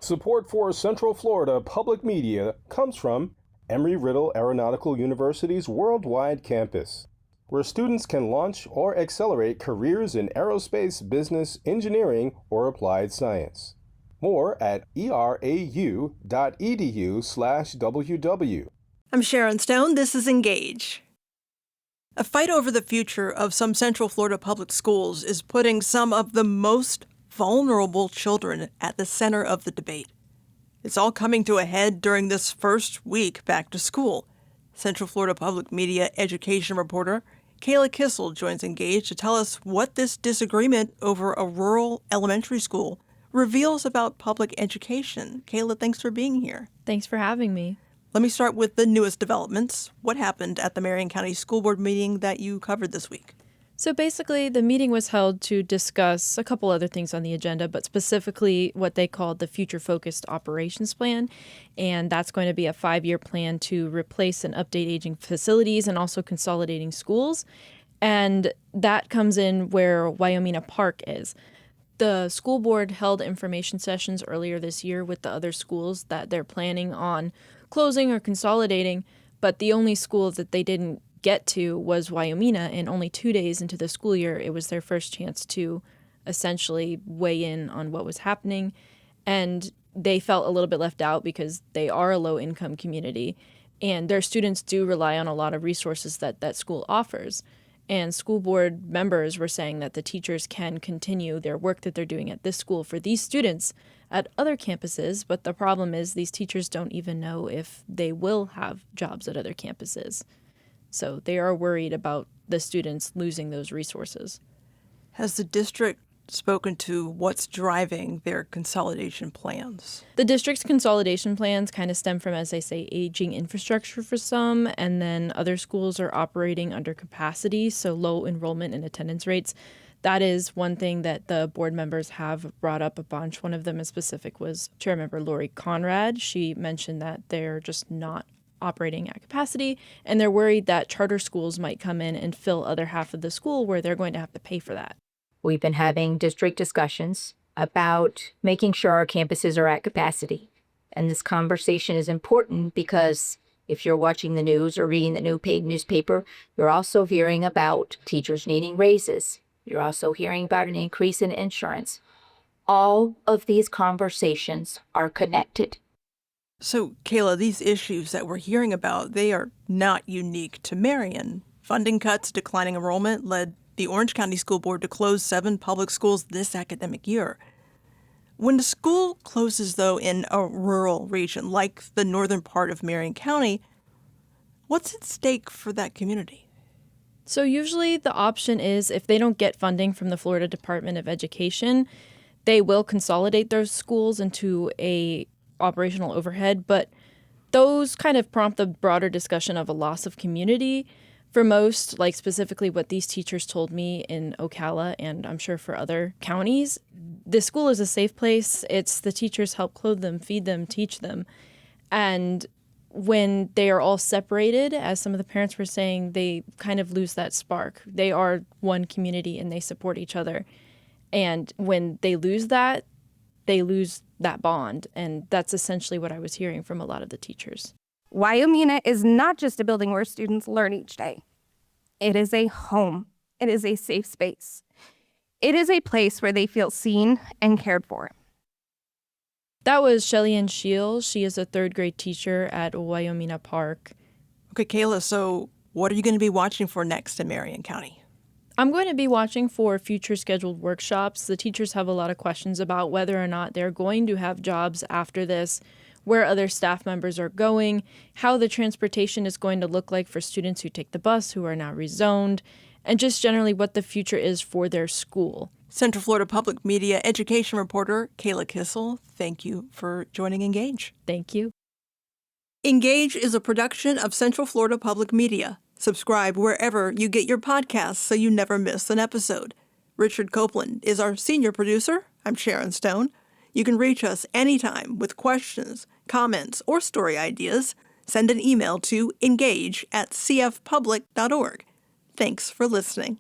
Support for Central Florida Public Media comes from Embry-Riddle Aeronautical University's worldwide campus, where students can launch or accelerate careers in aerospace, business, engineering, or applied science. More at erau.edu/ww. I'm Sharon Stone. This is Engage. A fight over the future of some Central Florida public schools is putting some of the most vulnerable children at the center of the debate. It's all coming to a head during this first week back to school. Central Florida Public Media education reporter Kayla Kissel joins Engage to tell us what this disagreement over a rural elementary school reveals about public education. Kayla, thanks for being here. Thanks for having me. Let me start with the newest developments. What happened at the Marion County School Board meeting that you covered this week? So basically, the meeting was held to discuss a couple other things on the agenda, but specifically what they called the Future-Focused Operations Plan. And that's going to be a 5-year plan to replace and update aging facilities and also consolidating schools. And that comes in where Wyoming Park is. The school board held information sessions earlier this year with the other schools that they're planning on closing or consolidating, but the only school that they didn't get to was Wyoming, and only 2 days into the school year, it was their first chance to essentially weigh in on what was happening, and they felt a little bit left out because they are a low-income community, and their students do rely on a lot of resources that school offers. And school board members were saying that the teachers can continue their work that they're doing at this school for these students at other campuses, but the problem is these teachers don't even know if they will have jobs at other campuses. So they are worried about the students losing those resources. Has the district spoken to what's driving their consolidation plans? The district's consolidation plans kind of stem from, as I say, aging infrastructure for some, and then other schools are operating under capacity, so low enrollment and attendance rates. That is one thing that the board members have brought up a bunch. One of them in specific was Chair Member Lori Conrad. She mentioned that they're just not operating at capacity, and they're worried that charter schools might come in and fill other half of the school where they're going to have to pay for that. We've been having district discussions about making sure our campuses are at capacity. And this conversation is important because if you're watching the news or reading the new paid newspaper, you're also hearing about teachers needing raises. You're also hearing about an increase in insurance. All of these conversations are connected. So, Kayla, these issues that we're hearing about, they are not unique to Marion. Funding cuts, declining enrollment led the Orange County School Board to close 7 public schools this academic year. When a school closes, though, in a rural region like the northern part of Marion County, what's at stake for that community? So usually the option is if they don't get funding from the Florida Department of Education, they will consolidate those schools into a operational overhead, but those kind of prompt the broader discussion of a loss of community. For most, like specifically what these teachers told me in Ocala, and I'm sure for other counties, the school is a safe place. It's the teachers help clothe them, feed them, teach them. And when they are all separated, as some of the parents were saying, they kind of lose that spark. They are one community and they support each other. And when they lose that bond. And that's essentially what I was hearing from a lot of the teachers. Wyoming is not just a building where students learn each day. It is a home. It is a safe space. It is a place where they feel seen and cared for. That was Shelly-Ann Shields. She is a 3rd grade teacher at Wyoming Park. Okay, Kayla, so what are you going to be watching for next in Marion County? I'm going to be watching for future scheduled workshops. The teachers have a lot of questions about whether or not they're going to have jobs after this, where other staff members are going, how the transportation is going to look like for students who take the bus who are now rezoned, and just generally what the future is for their school. Central Florida Public Media education reporter Kayla Kissel, thank you for joining Engage. Thank you. Engage is a production of Central Florida Public Media. Subscribe wherever you get your podcasts so you never miss an episode. Richard Copeland is our senior producer. I'm Sharon Stone. You can reach us anytime with questions, comments, or story ideas. Send an email to engage@cfpublic.org. Thanks for listening.